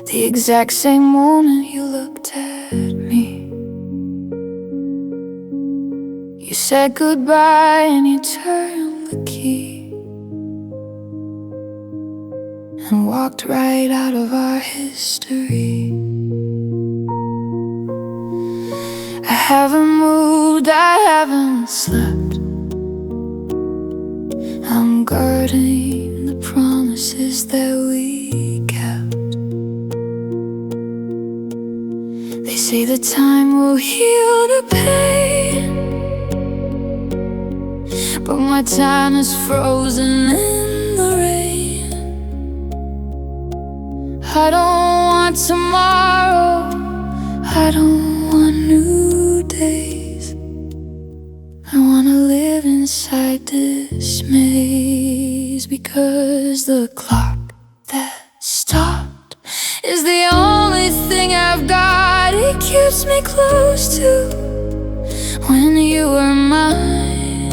the exact same moment you looked at me. You said goodbye and you turned the key and walked right out of our history. I haven't moved, I haven't slept. I'm guarding the promises that we kept. They say that time will heal the pain, but my time is frozen in the rain. I don't want tomorrow, I don't want new days. I wanna live inside this maze, because the clock that stopped is the only thing I've got. It keeps me close to when you were mine.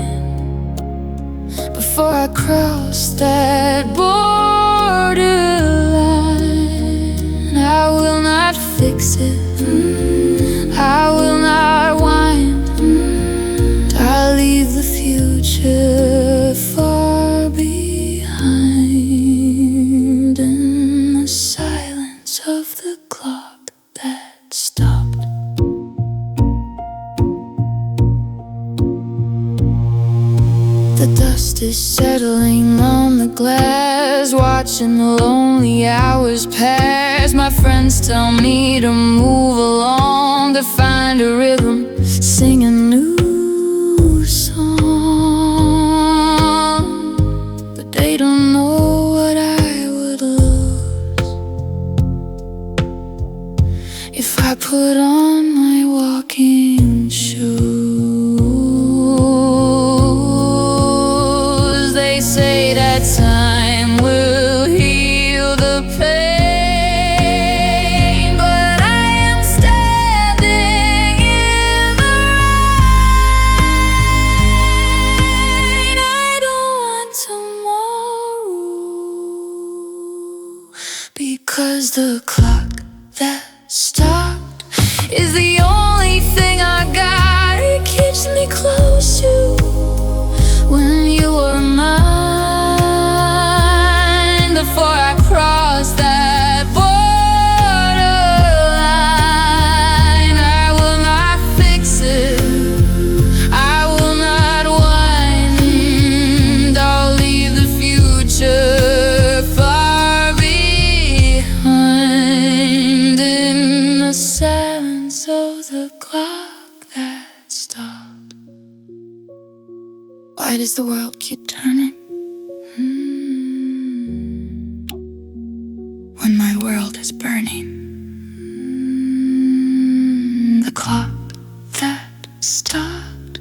Before I cross that borderline, I will not fix it, I will not wind. I'll leave the future far behind, in the silence of the clock that stopped. The dust is settling on the glass, watching the lonely hours pass. My friends tell me to move along, to find a rhythm, sing a new song. But they don't know what I would lose if I put on my walking shoes. They say that time will heal the pain, but I am standing in the rain. I don't want tomorrow, because the clock that stopped is the only thing I got. It keeps me close to when you were mine. Before I cross that borderline, I will not fix it, I will not wind. I'll leave the future far behind, in the silence of the clock that stopped. Why does the world keep turning? When my world is burning. The clock that stopped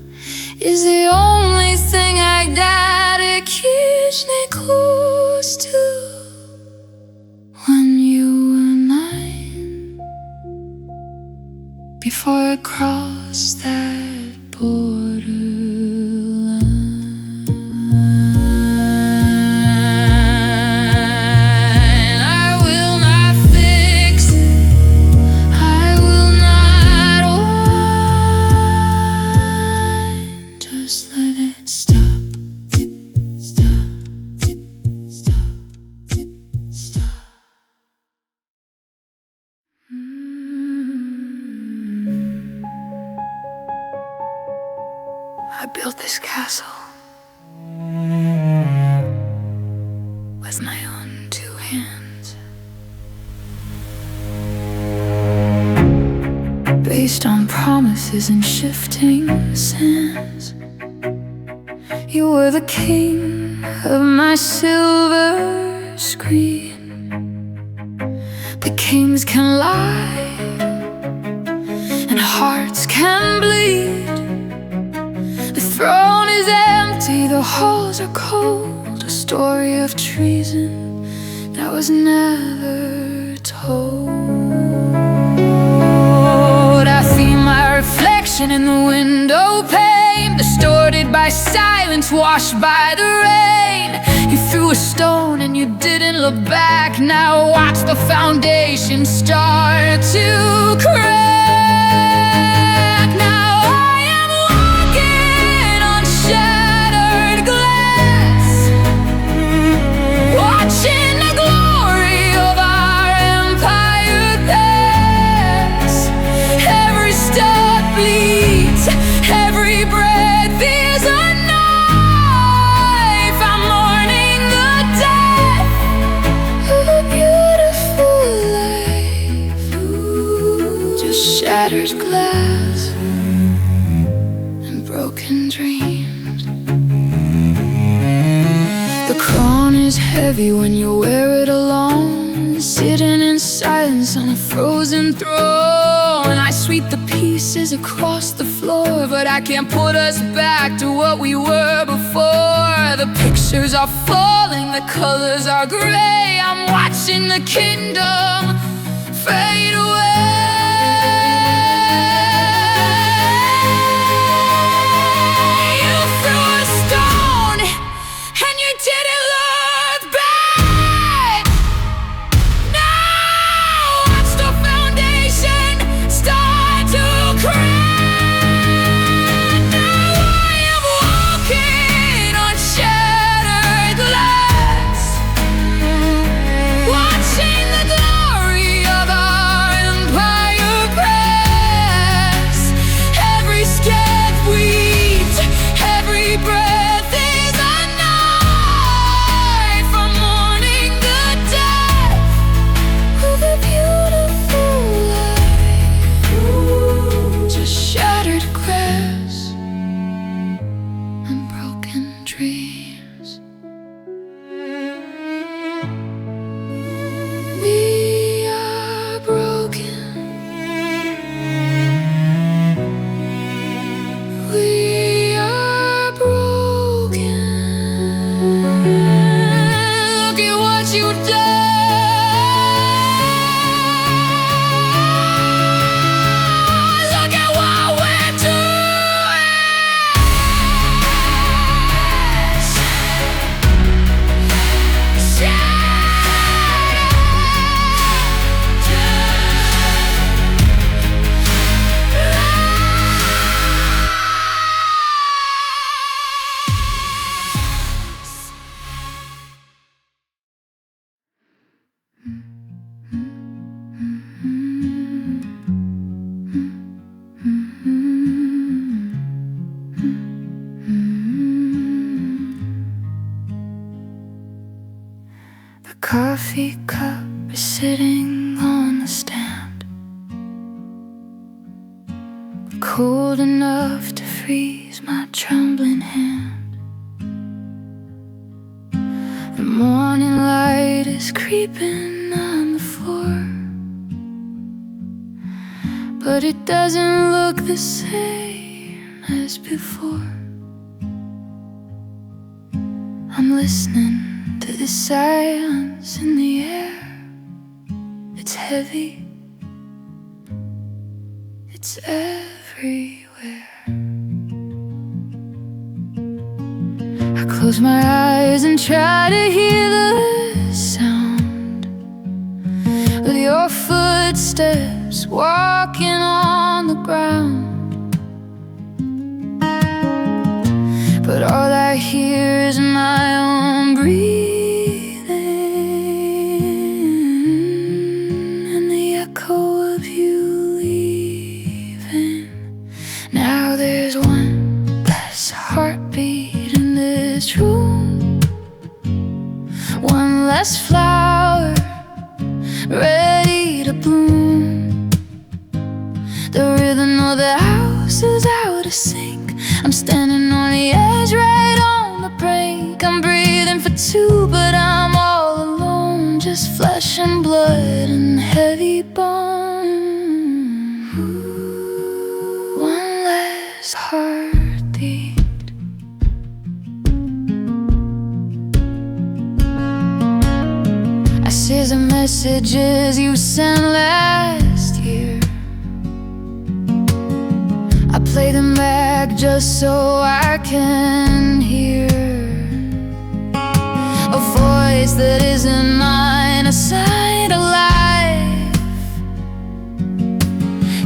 is the only thing I got. It keeps me close to when you were mine. Before I cross that borderline, just let it stop, stop, stop, stop. I built this castle with my own two hands, based on promises and shifting sands. You were the king of my silver screen. The kings can lie and hearts can bleed. The throne is empty, the halls are cold. A story of treason that was never told. I see my reflection in the window pane, distorted by silence, washed by the rain. You threw threw a stone and you didn't look back. Now watch the foundation start to crack. Now I am walking on shattered glass, watching the glory of our empire pass. Every step bleeds, every breath is a knife. I'm mourning the death of a beautiful life. Just shattered glass and broken dreams. The crown is heavy when you wear it alone, sitting in silence on a frozen throne. I sweep the pieces across the floor, but I can't put us back to what we were before. The pictures are falling, the colors are gray. I'm watching the kingdom fade away. You threw a stone and you didn't look back. Now watch the foundation start to crack. Now I am walking on shattered glass, watching the glory of our empire pass. Every step weeds, every breath is a knife. I'm mourning the death of a beautiful life. Just shattered glass and broken dreams. We are broken. We are broken. Look at what you've done. Look at what we're doing. The coffee cup is sitting on the stand, cold enough to freeze my trembling hand. The morning light is creeping on the floor, but it doesn't look the same as before. I'm listening to the silence in the air. It's heavy, it's everywhere. I close my eyes and try to hear the sound of your footsteps walking on the ground, but all I hear is my own breathing and the echo of you leaving. Now there's one less heartbeat in this room, one less flower ready to bloom. The rhythm of the house is out of sync. I'm standing on the edge, right on the brink. I'm breathing for two, but I'm all alone. Just flesh and blood and heavy bone. One less heartbeat. I see the messages you sent last year. I play them back just so I can hear a voice that isn't mine, a sign of life,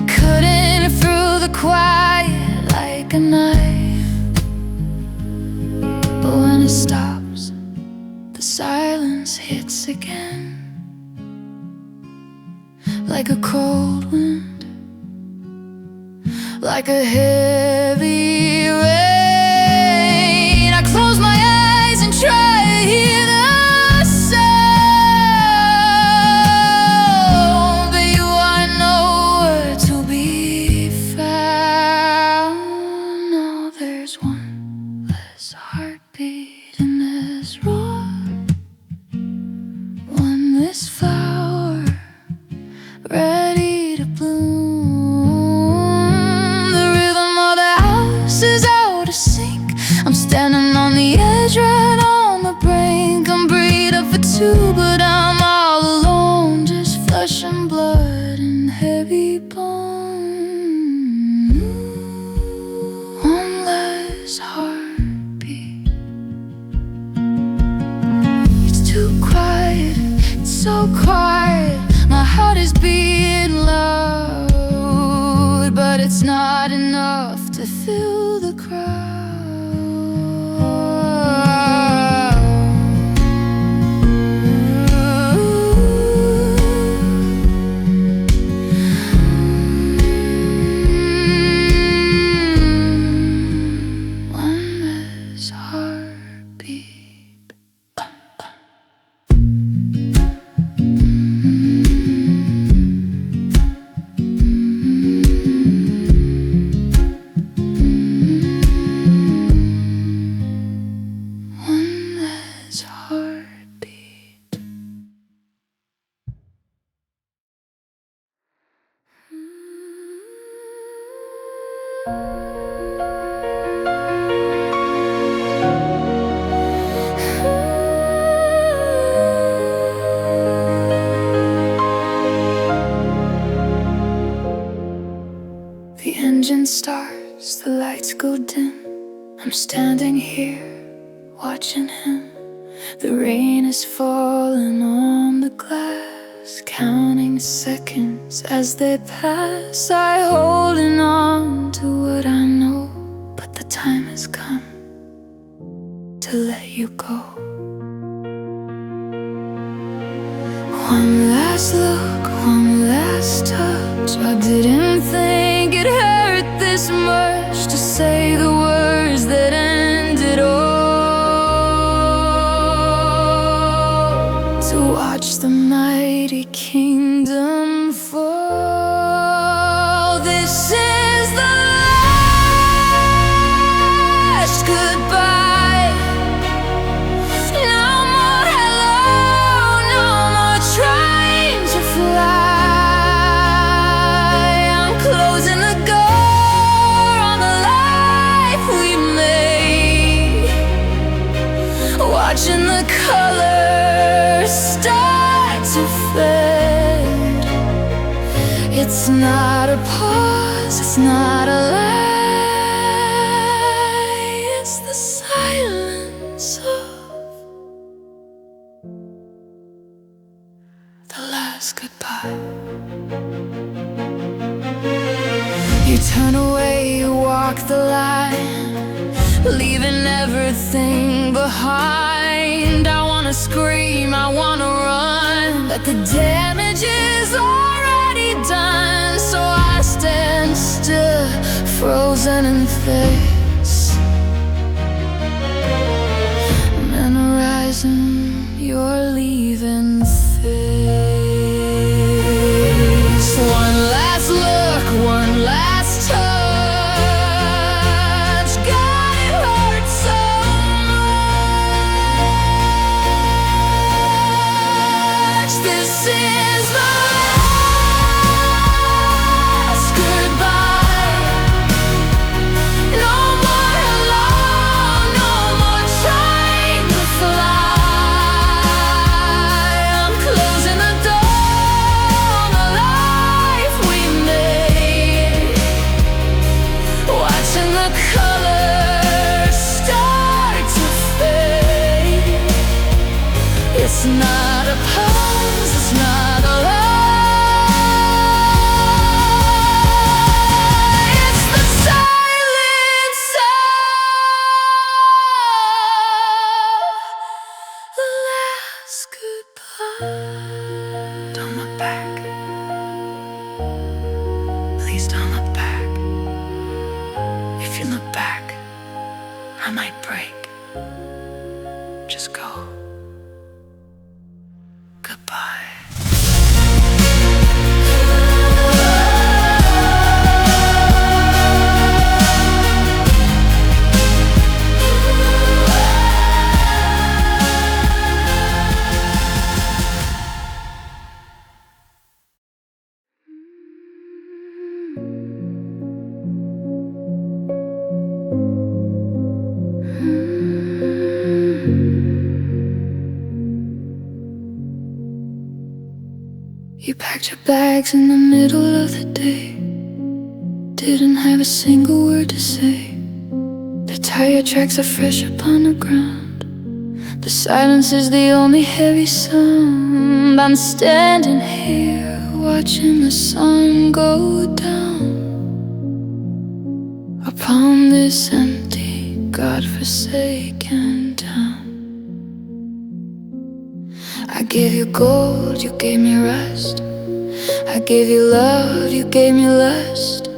cutting through the quiet like a knife. But when it stops, the silence hits again, like a cold wind, like a heavy rain. I close my eyes and try to hear the sound, but you are nowhere to be found. Now there's one less heartbeat in this roar, one less flower ready to bloom. The rhythm of the house is out of sync. I'm standing on the edge, right on the brink. I'm breathed up for two, but I'm all alone, just flesh and blood and heavy bone. One less heartbeat. It's too quiet, it's so quiet. My heart is beating loud, but it's not enough to fill the crowd. One less heartbeat. Heartbeat. The engine starts, the lights go dim. I'm standing here, watching him. The rain is falling on the glass, counting seconds as they pass. I holding on to what I know, but the time has come to let you go. One last look, one last touch. I didn't think it hurt this much to say the words that ended all, to watch the mighty kingdom fall. This is the last goodbye. No more hello, no more trying to fly. I'm closing the door on the life we made, watching the colors start to fade. It's not a pause, it's not a lie, it's the silence of the last goodbye. You turn away, you walk the line, leaving everything behind. I wanna scream, I wanna run, but the damage is already done. So I stand still, frozen in face. I'm in a horizon, you're leaving face. One last look, one last touch. God, it hurts so much. This is the last goodbye. No more hello, no more trying to fly. I'm closing the door on the life we made, watching the colors start to fade. It's it's not a lie. It's the silence of the last goodbye. Don't look back. Please don't look back. If you look back, I might break. Just go. Goodbye. You packed your bags in the middle of the day, didn't have a single word to say. The tire tracks are fresh upon the ground. The silence is the only heavy sound. I'm standing here watching the sun go down upon this empty, God-forsaken town. I gave you gold, you gave me rust. I gave you love, you gave me lust.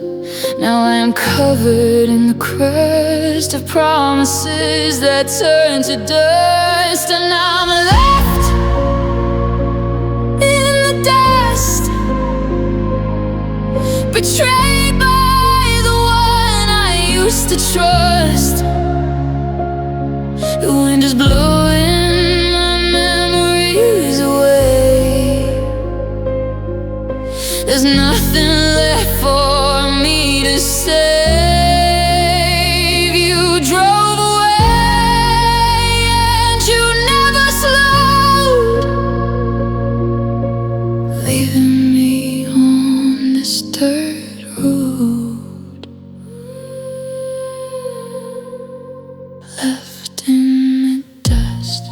Now I am covered in the crust of promises that turn to dust. And I'm left in the dust, betrayed by the one I used to trust. The wind is blowing my memories away. There's nothing left for me to save. You drove away and you never slowed, leaving me on this dirt road, left in the dust.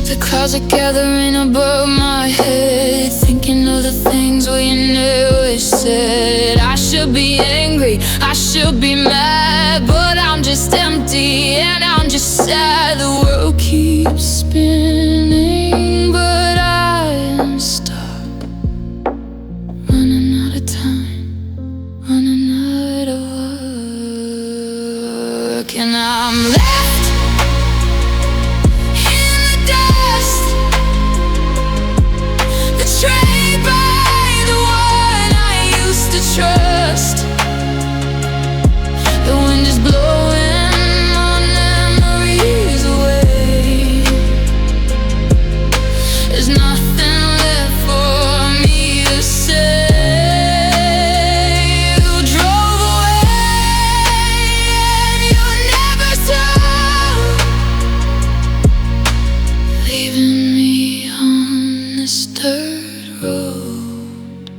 The clouds are gathering above my head, thinking of the things we never said. I should be angry, I should be mad, but I'm just empty and I'm just sad. The world keeps spinning, but I am stuck, running out of time, running out of work. And I'm left betrayed by the one I used to trust. The wind is blowing my memories away. There's nothing left for me to say. You drove away and you never saw, leaving me on this dirt road,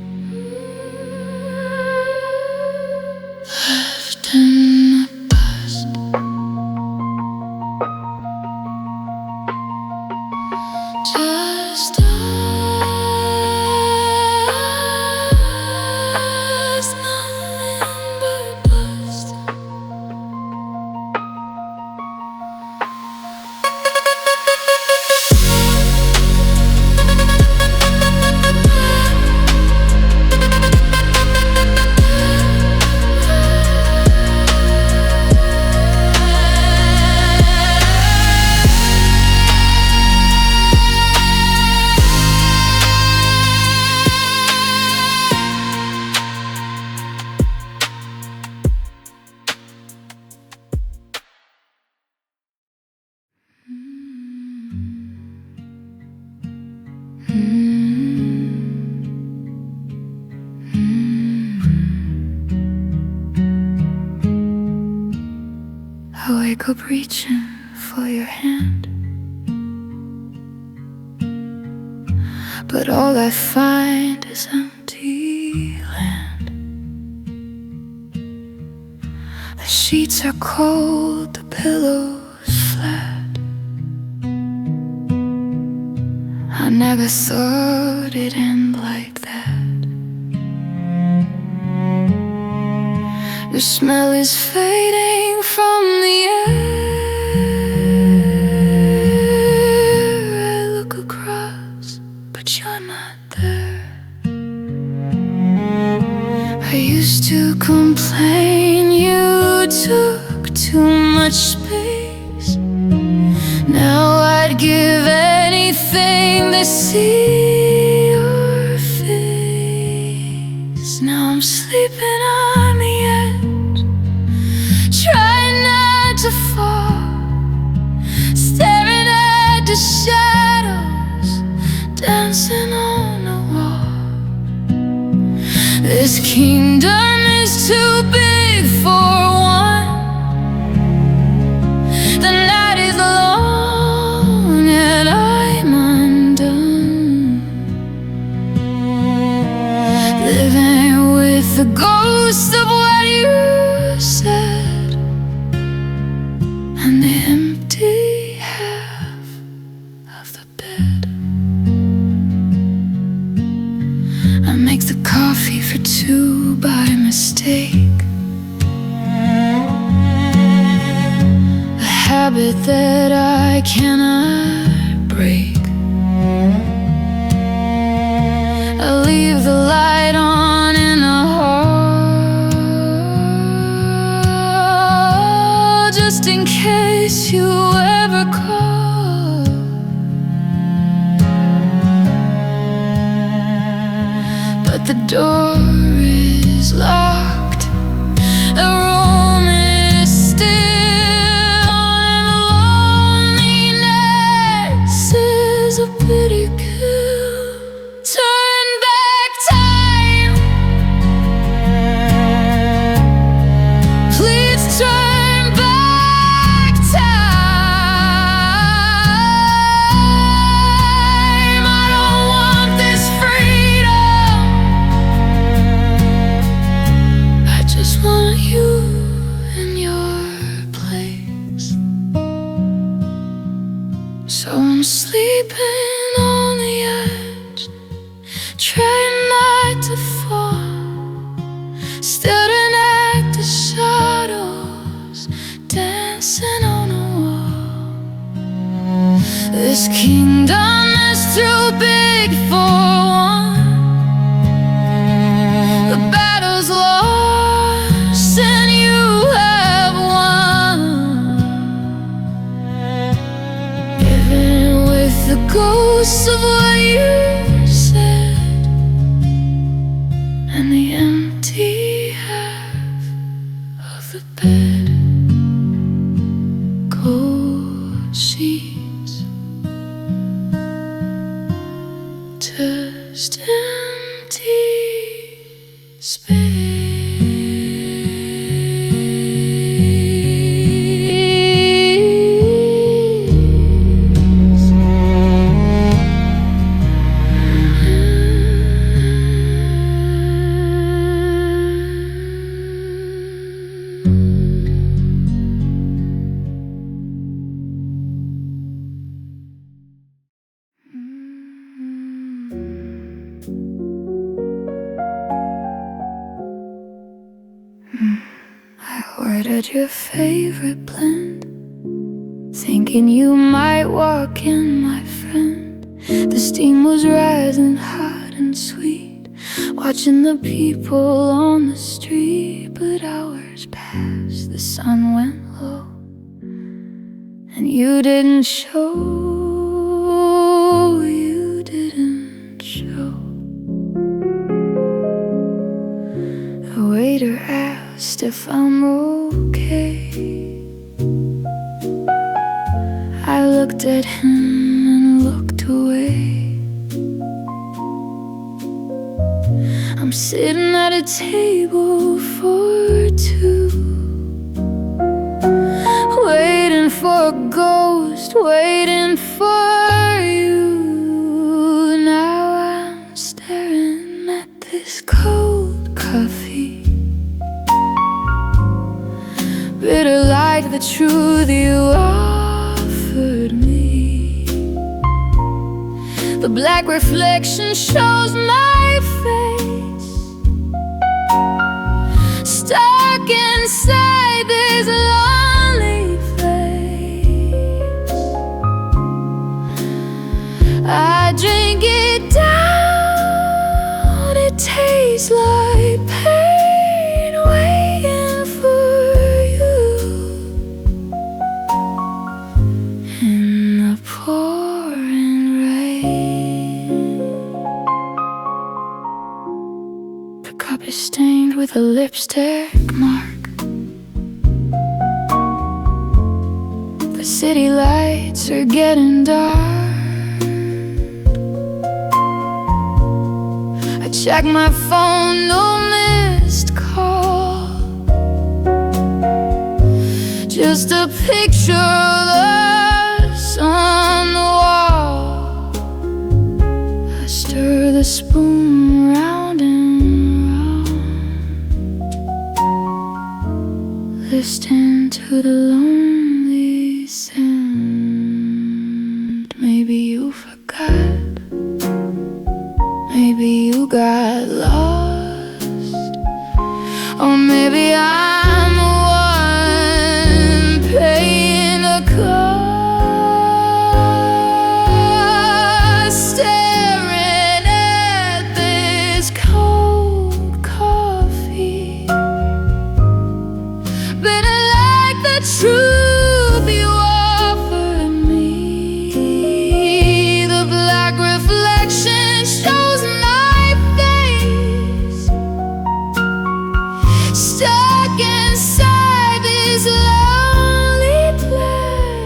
left in the past. Just us, nothing but dust. I wake up reaching for your hand, but all I find is empty land. The sheets are cold, the pillows flat. never thought it'd end like that. The smell is fading from the air. I look across, but you're not there. I used to complain you took too much space. Now I'd give anything to see your face. Now I'm sleeping on the edge, trying not to fall, staring at the shadows dancing on the wall. This kingdom is too big for one. The night is long and I'm undone, living with the ghost of what you said and the empty half of the bed. I make the coffee for two by mistake, a habit that I cannot break. I leave the light on in the hall, just in case you ever call. But the door is locked, the room is still, and loneliness is a pity kill. Turn back time, please turn back time. I don't want this freedom, I just want you in your place. So I'm sleeping on the edge, trying not to fall, staring at the shadows dancing on a wall. This kingdom is too big for one. The battle's lost and you have won, living with the ghosts of what you said and the empty half of the bed. Cold sheets, just empty ordered your favorite blend, thinking you might walk in, my friend. The steam was rising hot and sweet, watching the people on the street. But hours passed, the sun went low, and you didn't show, you didn't show. The waiter asked if I'm okay. I looked at him and looked away. I'm sitting at a table for two, waiting for a ghost, waiting for you. Now I'm staring at this cold coffee, bitter like the truth you offered me. The black reflection shows my face, stuck inside this lonely place. I drink it down, it tastes like pain waiting for you. In the pouring rain, the cup is stained with a lipstick mark. The city lights are getting dark. I check my phone, no missed call, just a picture of us on the wall. I stir the spoon round and round, listening to the lonely sound. Maybe you forgot, maybe you got lost, or maybe I'm the one paying the cost, staring at this cold coffee. But I like the truth you offer me. The black reflection shows my face, stuck inside this lonely place.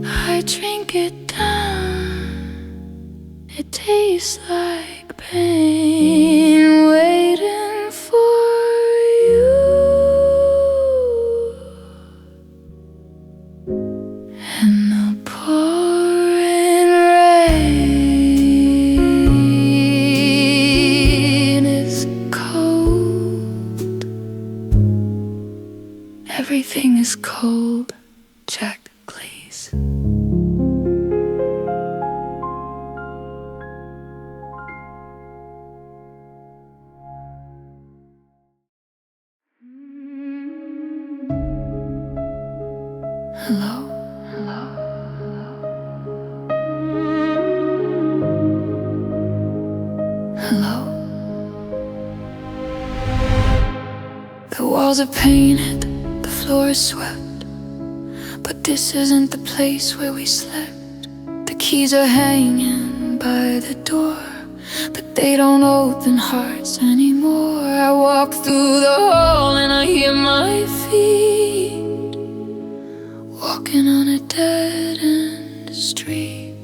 I drink it down, it tastes like pain waiting for you. And the pouring rain is cold. Everything is cold. Check, please. Hello, hello, hello. The walls are painted, the floor is swept, but this isn't the place where we slept. The keys are hanging by the door, but they don't open hearts anymore. I walk through the hall and I hear my feet walking on a dead-end street.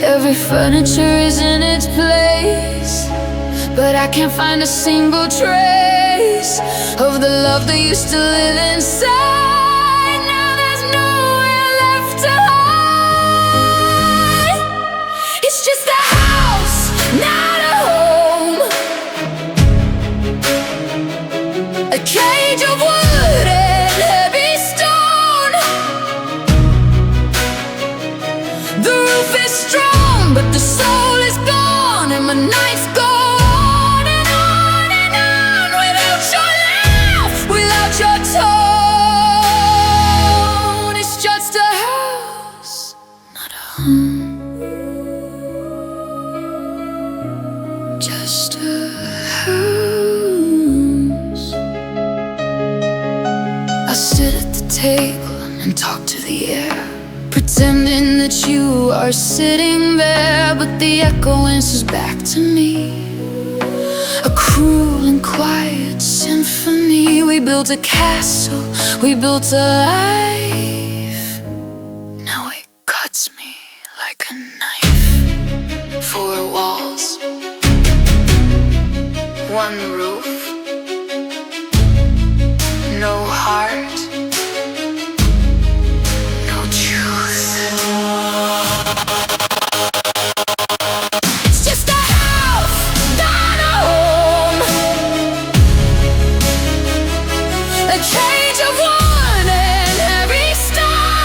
Every furniture is in its place, but I can't find a single trace of the love that used to live inside. Now there's nowhere left to hide. It's just a house, not a home, a cage of wood and heavy stone. The roof is strong, but the soul is gone, and my nights go on and on and on without your laugh, without your tone. It's just a house, not a home, just a house. I sit at the table and talk to the air, pretending that you are sitting there, but the echo answers back to me, a cruel and quiet symphony. We built a castle, we built a life. Now it cuts me like a knife. 4 walls, 1 roof, no heart, no truth. It's just a house, not a home, a cage of wood and every star.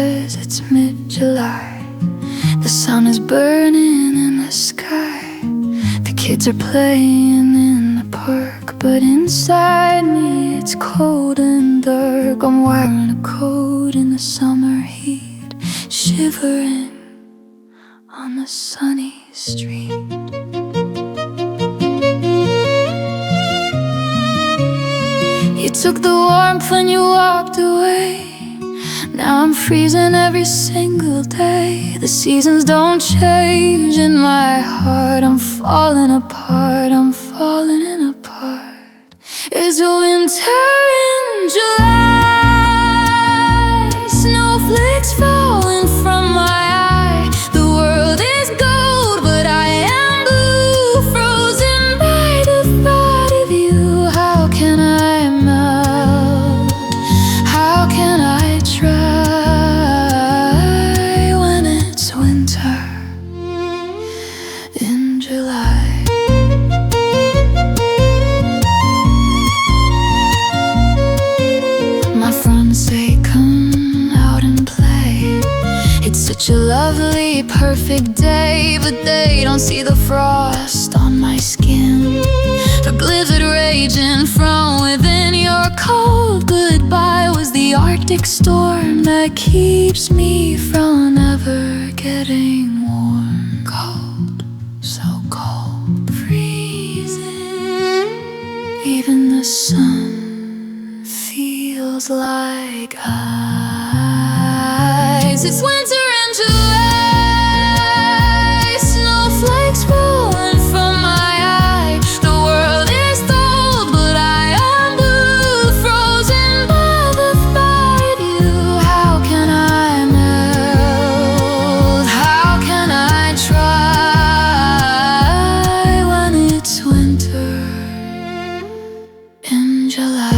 says it's mid-July. The sun is burning in the sky. The kids are playing in the park, but inside me it's cold and dark. I'm wearing a coat in the summer heat, shivering on the sunny street. You took the warmth when you walked away. Now I'm freezing every single day. The seasons don't change in my heart. I'm falling apart, I'm falling apart. It's winter in July, snowflakes falling from my eye. The world is gold, but I am blue, frozen by the thought of you. How can I melt? How can I try when it's winter in July? My friends say come out and play. It's such a lovely, perfect day, but they don't see the frost on my skin, the blizzard raging from within. Your cold goodbye was the Arctic storm that keeps me from ever getting warm. Cold, so cold, freezing. Even the sun feels like ice. It's winter in July, snowflakes falling from my eye. The world is cold, but I am blue, frozen by the thought of you. How can I melt? How can I try when it's winter in July?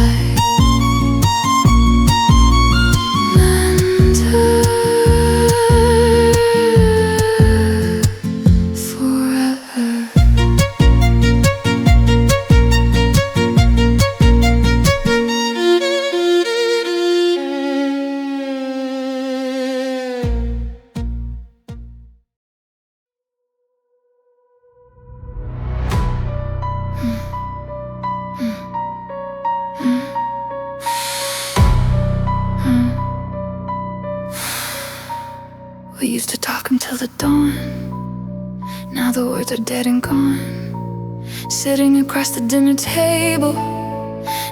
We used to talk until the dawn. Now the words are dead and gone. Sitting across the dinner table,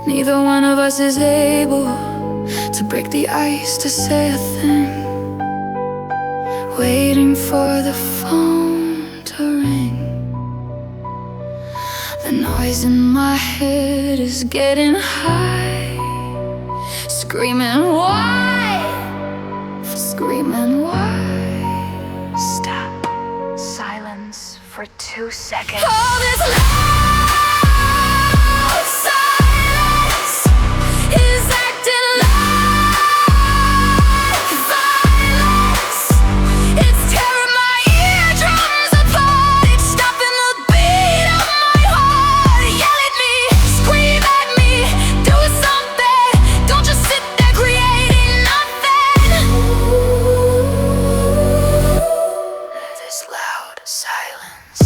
neither one of us is able to break the ice, to say a thing. Waiting for the phone to ring. The noise in my head is getting high, screaming why, screaming why. Stop. Silence for 2 seconds. All this loud silence is acting like violence. It's tearing my eardrums apart. It's stopping the beat of my heart. Yell at me, scream at me, do something. Don't just sit there creating nothing. This loud silence.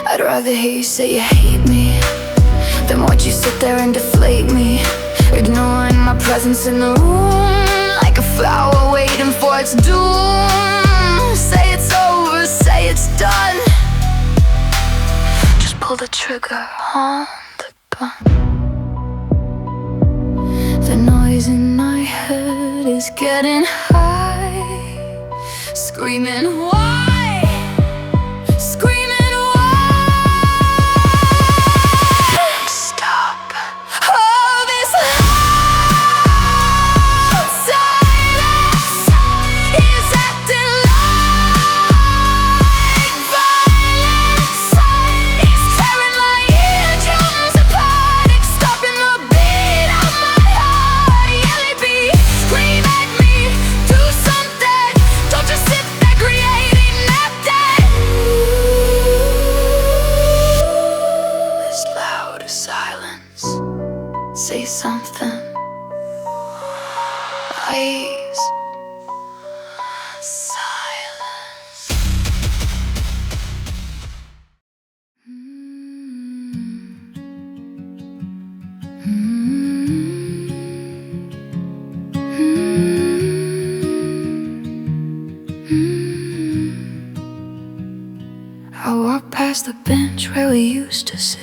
I'd rather hear you say you hate me than watch you sit there and deflate me, ignoring my presence in the room, like a flower waiting for its doom. Say it's over, say it's done. Just pull the trigger on the gun. The noise in my head is getting high, screaming why, screaming why. Stop. All this loud silence is acting like violence. It's tearing my eardrums apart. It's stopping the beat of my heart. Yell at me, scream at me, do something. Don't just sit there creating Please. Silence. I walk past the bench where we used to sit,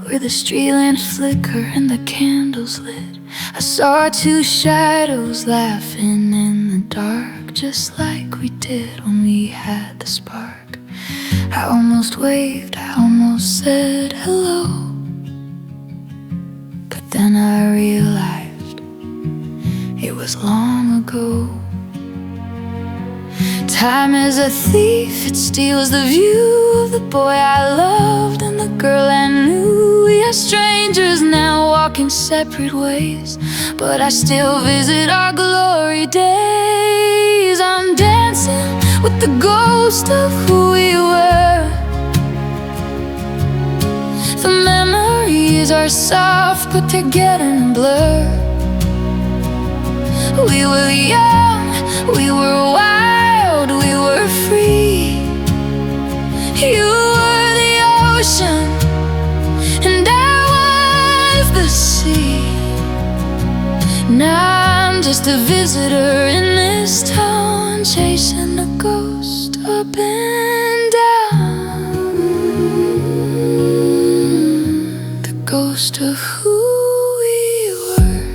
where the street lamps flicker and the candles lit. I saw two shadows laughing in the dark, just like we did when we had the spark. I almost waved, I almost said hello, but then I realized it was long ago. Time is a thief, it steals the view of the boy I loved and the girl I knew. We are strangers now, walking separate ways, but I still visit our glory days. I'm dancing with the ghost of who we were. The memories are soft, but they're getting blurred. We were young, we were wild, we were free. You were the ocean, and I was the sea. Now I'm just a visitor in this town, chasing a ghost up and down. The ghost of who we were.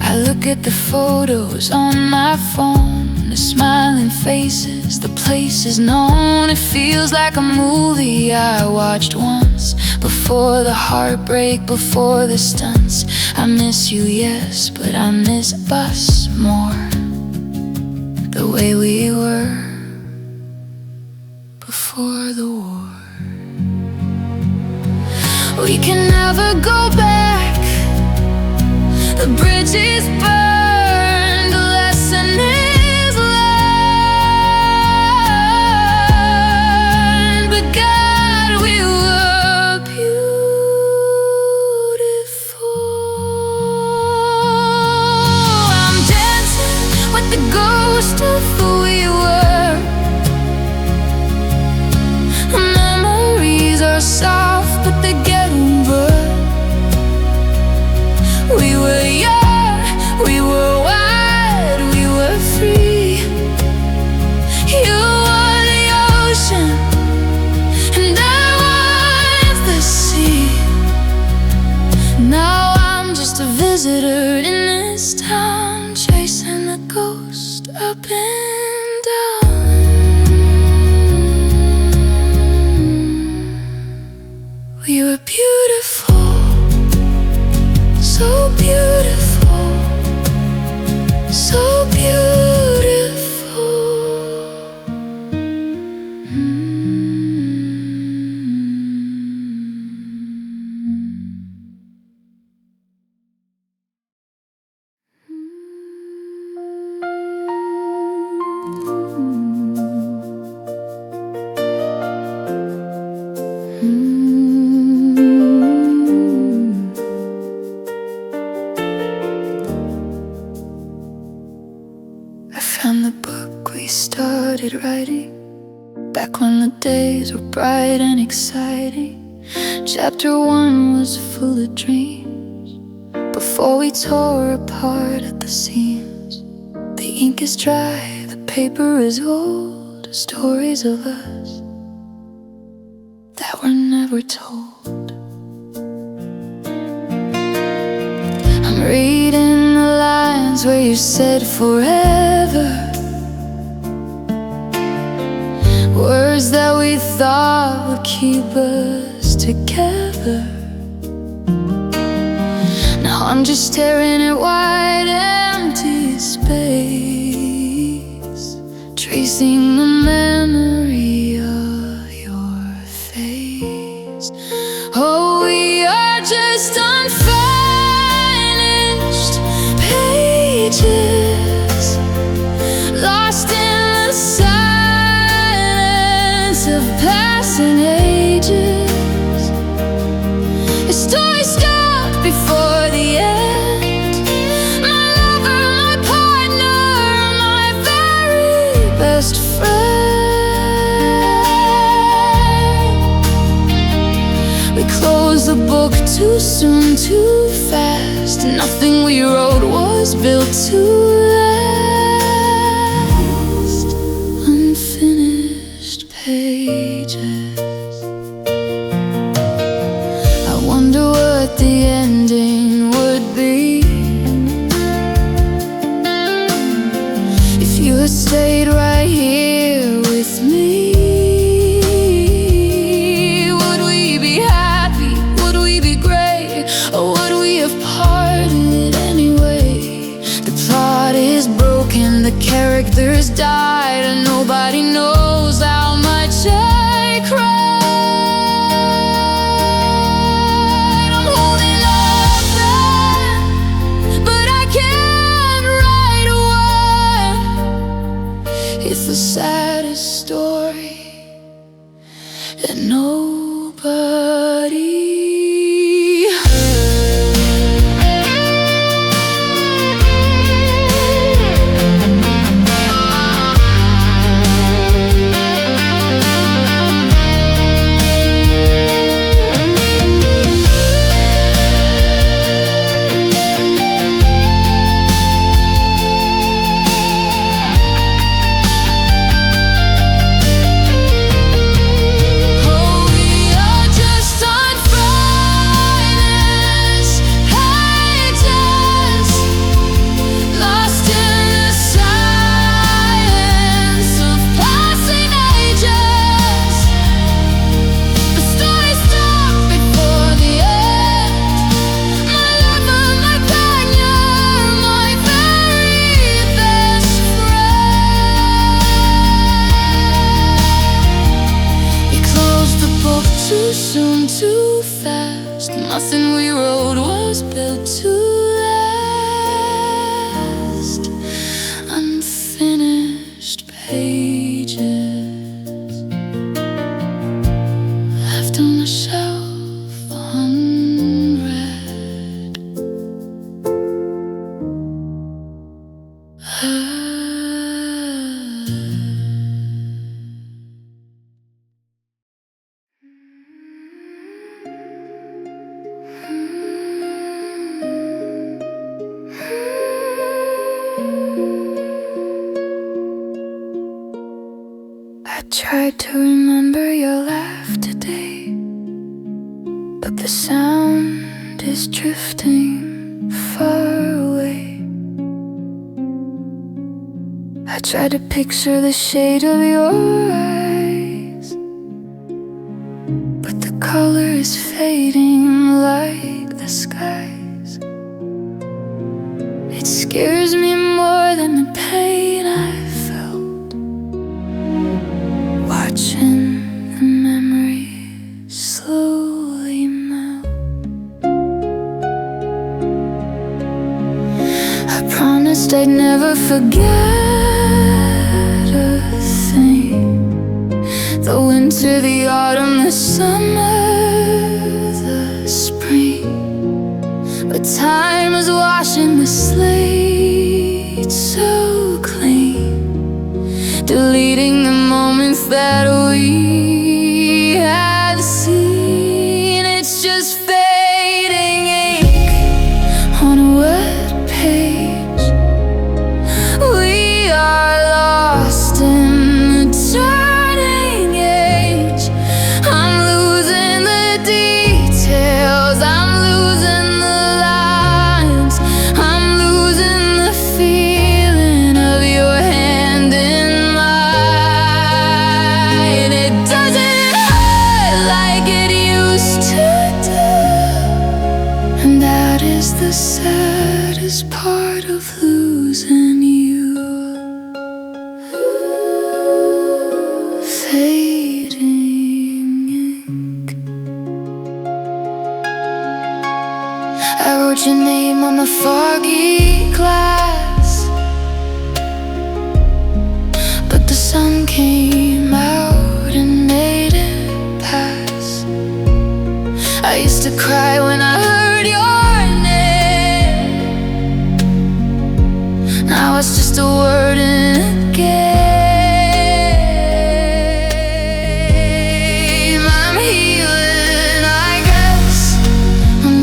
I look at the photos on my phone, the smiling faces, the places known. It feels like a movie I watched once, before the heartbreak, before the stunts. I miss you, yes, but I miss us more, the way we were before the war. We can never go back, the bridge is burned, the lesson is learned. But God, we were beautiful. I'm dancing with the ghost of who we were. Memories are soft, but they're getting blurred. We were young, we were wild, we were free. You were the ocean, and I was the sea. Now I'm just a visitor in this town, chasing a ghost up and down. We were beautiful, so beautiful, so beautiful. I found the book we started writing, back when the days were bright and exciting. Chapter 1 was full of dreams, before we tore apart at the seams. The ink is dry, the paper is old, stories of us that were never told. I'm reading the lines where you said forever, words that we thought would keep us together. Now I'm just staring at white empty space, tracing the memory of your face. Oh, we are just unfinished pages, lost in the silence of passing ages. The story stopped before the end. too soon, too fast. Nothing we wrote was built to last. Unfinished pages. I wonder what the ending would be if you had stayed right here with me. Would we be happy? Would we be great? Or would we have parted anyway? The plot is broken, the characters died, and nobody knows how much I cried. I'm holding nothing, but I can't write a word. It's the saddest story that nobody too soon, too fast. Nothing we wrote was built to last. Unfinished pages left on the shelf unread. I tried to remember your laugh today, but the sound is drifting far away. I tried to picture the shade of your eyes, but the color is fading like the skies. It scares me more than the pain I felt, watching the memories slowly melt. I promised I'd never forget a thing. The winter, the autumn, the summer, the spring. But time is washing the slate so clean, deleting the moments that we had seen. It's just fading ink on a wet page. We are lost in the turning age. I'm losing the details, I'm losing the lines, I'm losing the feeling of your hand in mine. It doesn't hurt like it used to do, and that is the saddest part of losing you. Fading ink. I wrote your name on the foggy glass, but the sun came out and made it pass. I used to cry when I heard your name. Now it's just a word in a game. I'm healing, I guess. I'm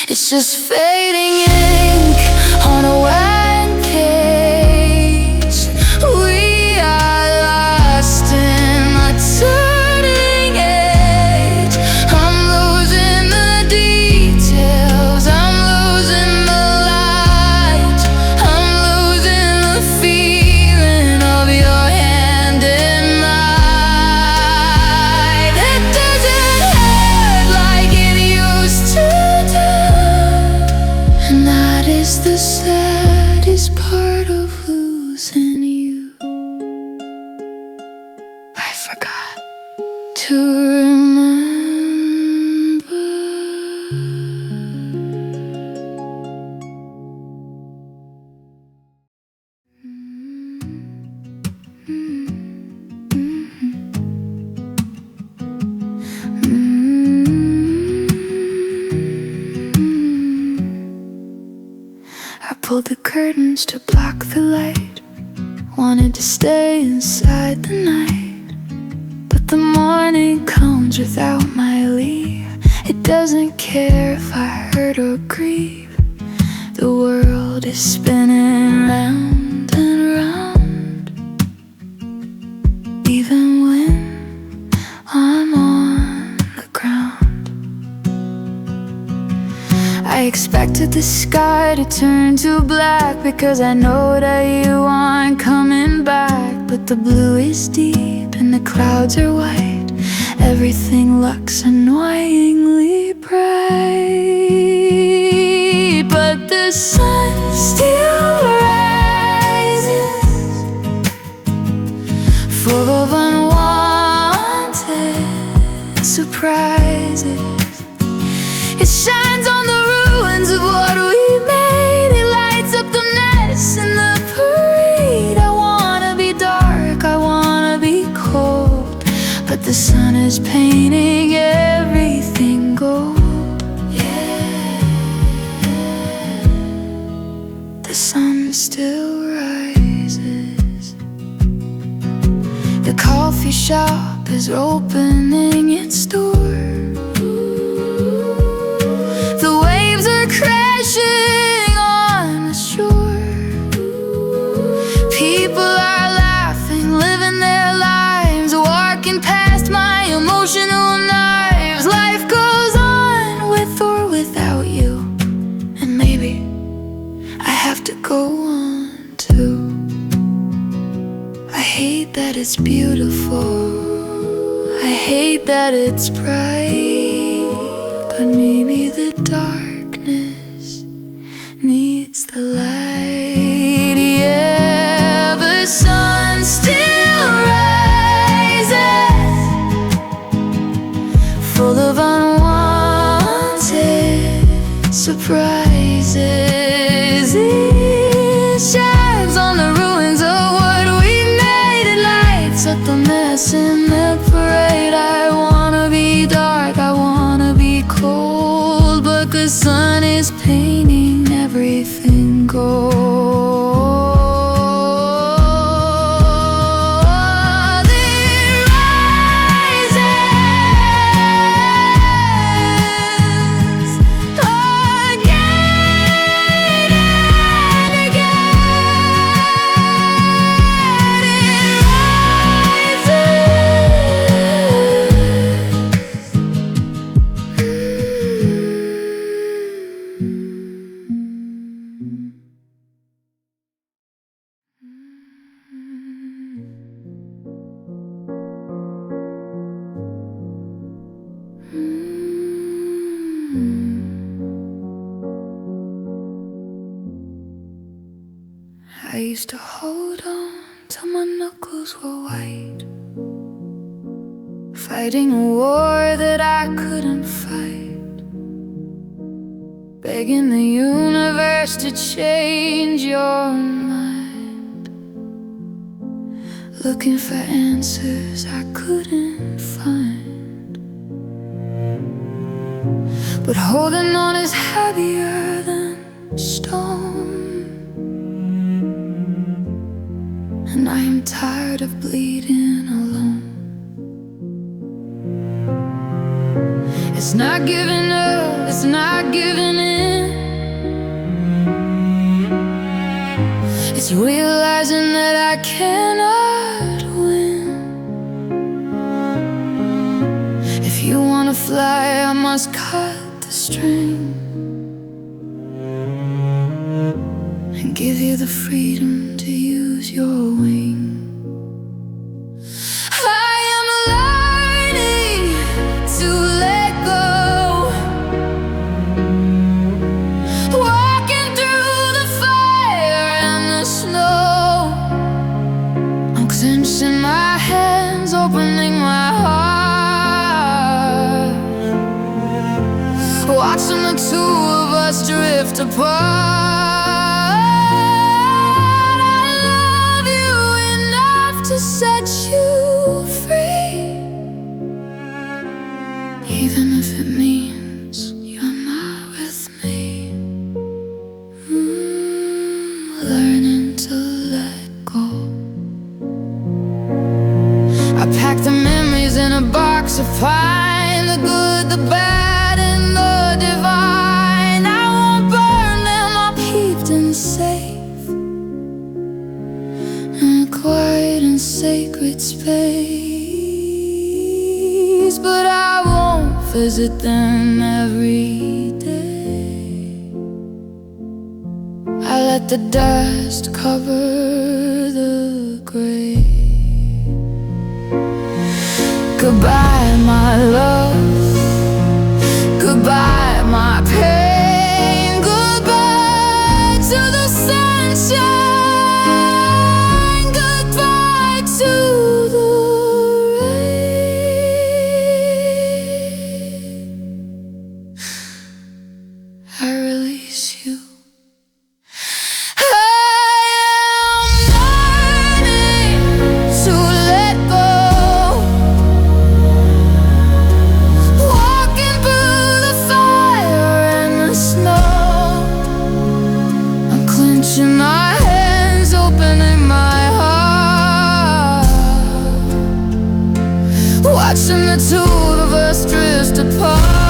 It's just fading ink on a white page. We are lost in a turning age. I'm losing the details, I'm losing the light, I'm losing the feeling of your hand in mine. It doesn't hurt like it used to do, and that is the saddest part of losing you. I forgot to remember. I pulled the curtains to block the light, wanted to stay inside the night, but the morning comes without my leave. It doesn't care if I hurt or grieve. The world is spinning round and round, even when I'm on the ground. I expected the sky to turn to black, because I know that you aren't coming back. But the blue is deep and the clouds are white. Everything looks annoyingly bright, but the sun still rises, full of unwanted surprises. It shines on the ruins of what we made. It lights up the mess in the parade. I wanna be dark, I wanna be cold, but the sun is painting everything gold. Yeah, the sun still rises. The coffee shop is opening its door. Crashing on the shore. People are laughing, living their lives, walking past my emotional knives. Life goes on with or without you, and maybe I have to go on too. I hate that it's beautiful, I hate that it's bright, but maybe the darkness needs the light. Yeah, the sun still rises, full of unwanted surprises. It shines on the ruins of what we made. It lights up the mess in the parade. I wanna be dark, I wanna be cold, but the sun is painting everything gold. It rises again and again. It I used to hold on till my knuckles were white, fighting a war that I couldn't fight, begging the universe to change your mind, looking for answers I couldn't find. But holding on is heavier than stone, and I am tired of bleeding alone. It's not giving up, it's not giving in. It's realizing that I cannot win. If you wanna fly, I must cut the string and give you the freedom to use your wings. Clenching my hands, opening my heart, watching the two of us drift apart. I love you enough to set you free, even if it means you're not with me. Learning to let go. I packed the memories in a box to find the good, the bad, and the divine. I won't burn them, I'll keep them safe in a quiet and sacred space. But I won't visit them every day. I let the dust cover the grave. Goodbye, my love. Goodbye, my pain. Goodbye to the sunshine. Goodbye to the rain. I release you. Clenching my hands, opening my heart, watching the two of us drift apart.